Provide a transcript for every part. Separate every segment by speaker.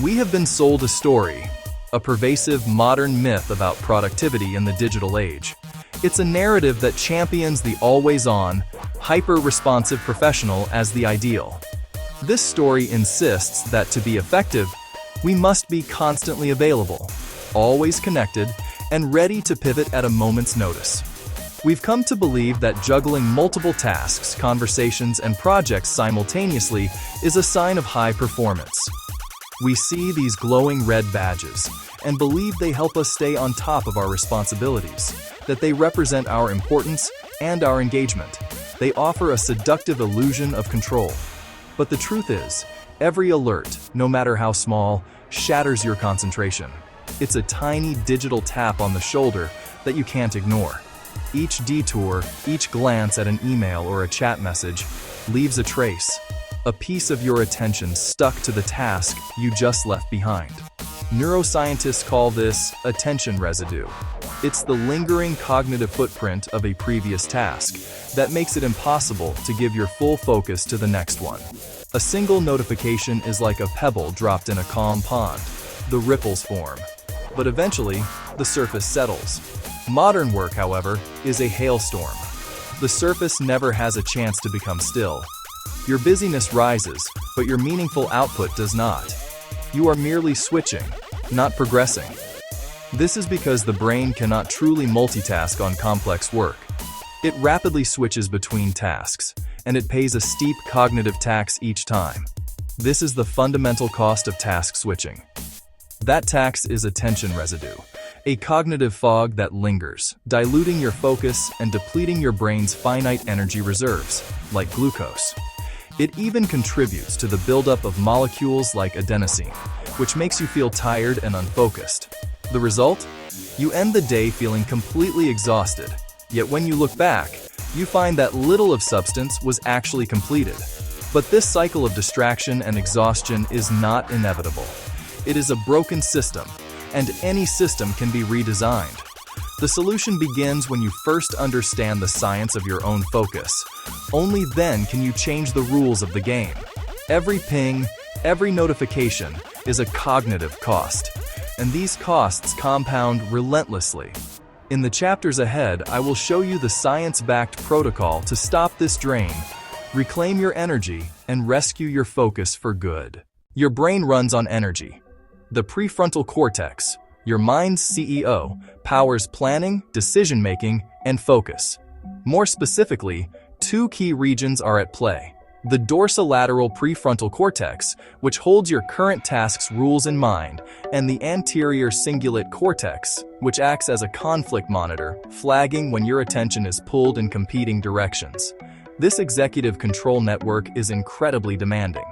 Speaker 1: We have been sold a story, a pervasive modern myth about productivity in the digital age. It's a narrative that champions the always-on, hyper-responsive professional as the ideal. This story insists that to be effective, we must be constantly available, always connected, and ready to pivot at a moment's notice. We've come to believe that juggling multiple tasks, conversations, and projects simultaneously is a sign of high performance. We see these glowing red badges and believe they help us stay on top of our responsibilities, that they represent our importance and our engagement. They offer a seductive illusion of control. But the truth is, every alert, no matter how small, shatters your concentration. It's a tiny digital tap on the shoulder that you can't ignore. Each detour, each glance at an email or a chat message leaves a trace, a piece of your attention stuck to the task you just left behind. Neuroscientists call this attention residue. It's the lingering cognitive footprint of a previous task that makes it impossible to give your full focus to the next one. A single notification is like a pebble dropped in a calm pond. The ripples form, but eventually the surface settles. Modern work, however, is a hailstorm. The surface never has a chance to become still. Your busyness rises, but your meaningful output does not. You are merely switching, not progressing. This is because the brain cannot truly multitask on complex work. It rapidly switches between tasks, and it pays a steep cognitive tax each time. This is the fundamental cost of task switching. That tax is attention residue, a cognitive fog that lingers, diluting your focus and depleting your brain's finite energy reserves, like glucose. It even contributes to the buildup of molecules like adenosine, which makes you feel tired and unfocused. The result? You end the day feeling completely exhausted, yet when you look back, you find that little of substance was actually completed. But this cycle of distraction and exhaustion is not inevitable. It is a broken system, and any system can be redesigned. The solution begins when you first understand the science of your own focus. Only then can you change the rules of the game. Every ping, every notification is a cognitive cost, and these costs compound relentlessly. In the chapters ahead, I will show you the science-backed protocol to stop this drain, reclaim your energy, and rescue your focus for good. Your brain runs on energy. The prefrontal cortex, your mind's CEO, powers planning, decision-making, and focus. More specifically, two key regions are at play. The dorsolateral prefrontal cortex, which holds your current task's rules in mind, and the anterior cingulate cortex, which acts as a conflict monitor, flagging when your attention is pulled in competing directions. This executive control network is incredibly demanding.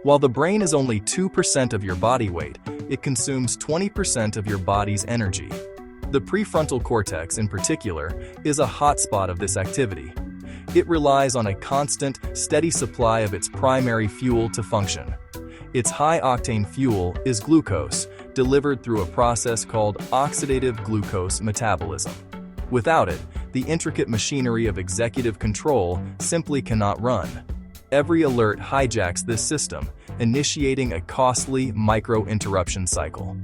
Speaker 1: While the brain is only 2% of your body weight, it consumes 20% of your body's energy. The prefrontal cortex, in particular, is a hotspot of this activity. It relies on a constant, steady supply of its primary fuel to function. Its high-octane fuel is glucose, delivered through a process called oxidative glucose metabolism. Without it, the intricate machinery of executive control simply cannot run. Every alert hijacks this system, initiating a costly micro-interruption cycle.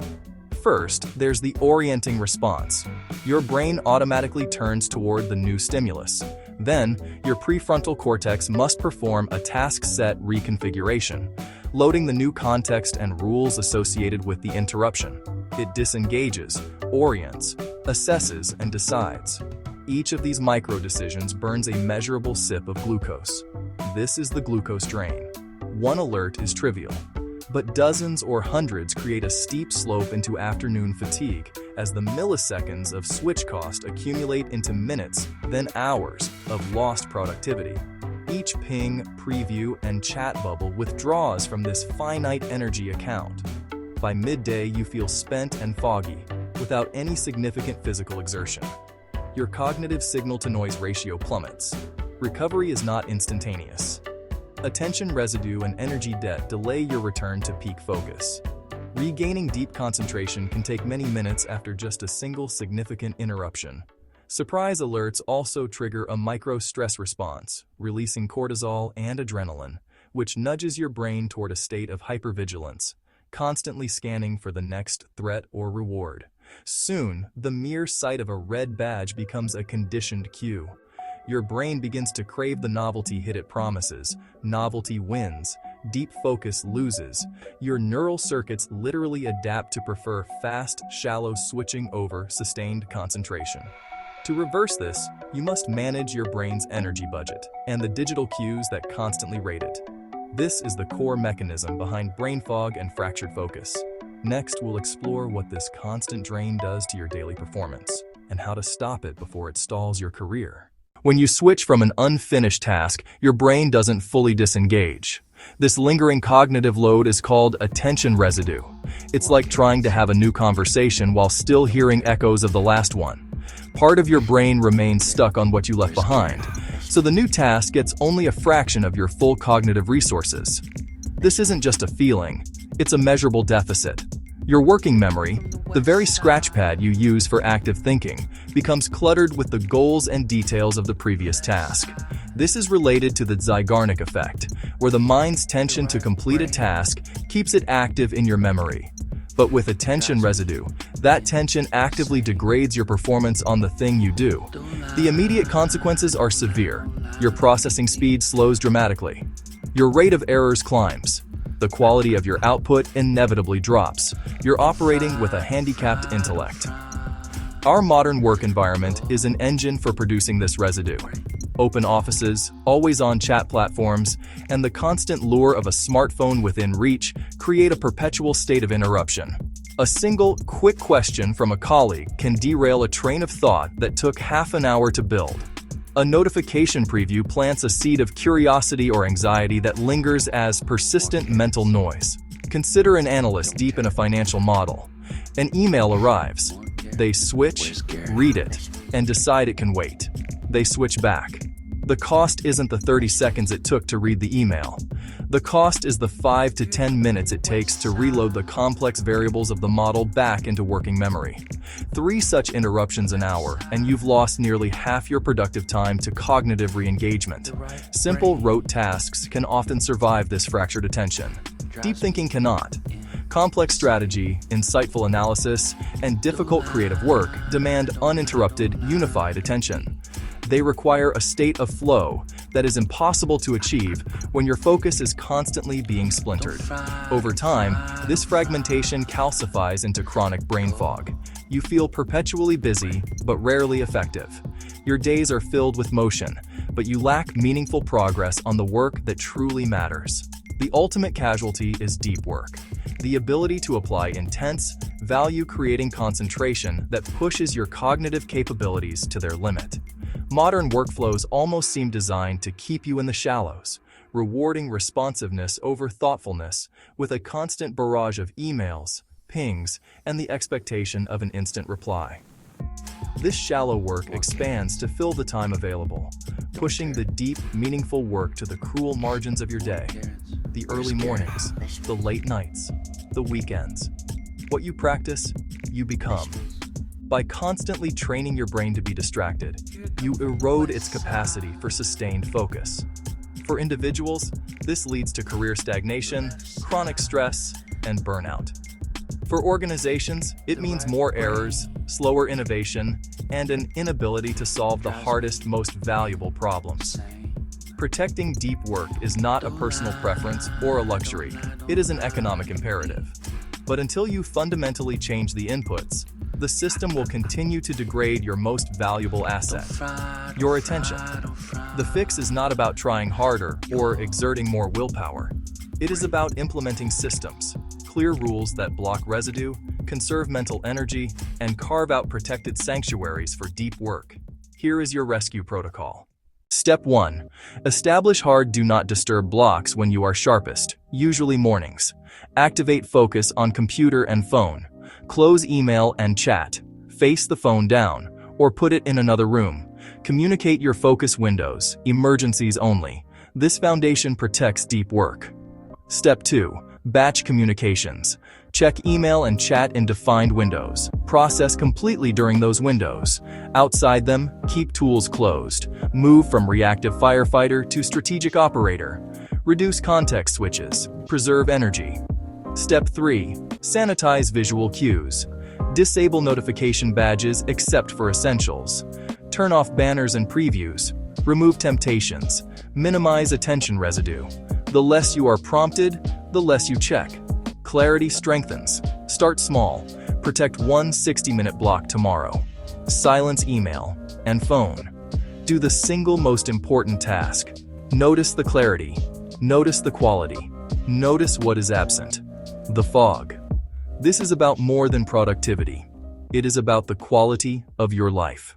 Speaker 1: First, there's the orienting response. Your brain automatically turns toward the new stimulus. Then, your prefrontal cortex must perform a task set reconfiguration, loading the new context and rules associated with the interruption. It disengages, orients, assesses, and decides. Each of these micro-decisions burns a measurable sip of glucose. This is the glucose drain. One alert is trivial, but dozens or hundreds create a steep slope into afternoon fatigue as the milliseconds of switch cost accumulate into minutes, then hours of lost productivity. Each ping, preview, and chat bubble withdraws from this finite energy account. By midday, you feel spent and foggy, without any significant physical exertion. Your cognitive signal-to-noise ratio plummets. Recovery is not instantaneous. Attention residue and energy debt delay your return to peak focus. Regaining deep concentration can take many minutes after just a single significant interruption. Surprise alerts also trigger a micro-stress response, releasing cortisol and adrenaline, which nudges your brain toward a state of hypervigilance. constantly scanning for the next threat or reward. Soon, the mere sight of a red badge becomes a conditioned cue. Your brain begins to crave the novelty hit it promises. Novelty wins. Deep focus loses. Your neural circuits literally adapt to prefer fast, shallow switching over sustained concentration. To reverse this, you must manage your brain's energy budget and the digital cues that constantly rate it. This is the core mechanism behind brain fog and fractured focus. Next, we'll explore what this constant drain does to your daily performance and how to stop it before it stalls your career. When you switch from an unfinished task, your brain doesn't fully disengage. This lingering cognitive load is called attention residue. It's like trying to have a new conversation while still hearing echoes of the last one. Part of your brain remains stuck on what you left behind, so the new task gets only a fraction of your full cognitive resources. This isn't just a feeling, it's a measurable deficit. Your working memory, the very scratchpad you use for active thinking, becomes cluttered with the goals and details of the previous task. This is related to the Zeigarnik effect, where the mind's tension to complete a task keeps it active in your memory. But with attention residue, that tension actively degrades your performance on the thing you do. The immediate consequences are severe. Your processing speed slows dramatically. Your rate of errors climbs. The quality of your output inevitably drops. You're operating with a handicapped intellect. Our modern work environment is an engine for producing this residue. Open offices, always-on chat platforms, and the constant lure of a smartphone within reach create a perpetual state of interruption. A single, quick question from a colleague can derail a train of thought that took half an hour to build. A notification preview plants a seed of curiosity or anxiety that lingers as persistent mental noise. Consider an analyst deep in a financial model. An email arrives. They switch, read it, and decide it can wait. They switch back. The cost isn't the 30 seconds it took to read the email. The cost is the 5 to 10 minutes it takes to reload the complex variables of the model back into working memory. 3 such interruptions an hour, and you've lost nearly half your productive time to cognitive re-engagement. Simple, rote tasks can often survive this fractured attention. Deep thinking cannot. Complex strategy, insightful analysis, and difficult creative work demand uninterrupted, unified attention. They require a state of flow that is impossible to achieve when your focus is constantly being splintered. Over time, this fragmentation calcifies into chronic brain fog. You feel perpetually busy, but rarely effective. Your days are filled with motion, but you lack meaningful progress on the work that truly matters. The ultimate casualty is deep work. The ability to apply intense, value-creating concentration that pushes your cognitive capabilities to their limit. Modern workflows almost seem designed to keep you in the shallows, rewarding responsiveness over thoughtfulness with a constant barrage of emails, pings, and the expectation of an instant reply. This shallow work expands to fill the time available, pushing the deep, meaningful work to the cruel margins of your day. The early mornings, the late nights, the weekends. What you practice, you become. By constantly training your brain to be distracted, you erode its capacity for sustained focus. For individuals, this leads to career stagnation, chronic stress, and burnout. For organizations, it means more errors, slower innovation, and an inability to solve the hardest, most valuable problems. Protecting deep work is not a personal preference or a luxury. It is an economic imperative. But until you fundamentally change the inputs, the system will continue to degrade your most valuable asset, your attention. The fix is not about trying harder or exerting more willpower. It is about implementing systems, clear rules that block residue, conserve mental energy, and carve out protected sanctuaries for deep work. Here is your rescue protocol. Step 1. Establish hard do not disturb blocks when you are sharpest, usually mornings. Activate focus on computer and phone. Close email and chat. Face the phone down, or put it in another room. Communicate your focus windows, emergencies only. This foundation protects deep work. Step 2. Batch communications. Check email and chat in defined windows. Process completely during those windows. Outside them, keep tools closed. Move from reactive firefighter to strategic operator. Reduce context switches. Preserve energy. Step 3. Sanitize visual cues. Disable notification badges except for essentials. Turn off banners and previews. Remove temptations. Minimize attention residue. The less you are prompted, the less you check. Clarity strengthens. Start small. Protect one 60-minute block tomorrow. Silence email and phone. Do the single most important task. Notice the clarity. Notice the quality. Notice what is absent. The fog. This is about more than productivity. It is about the quality of your life.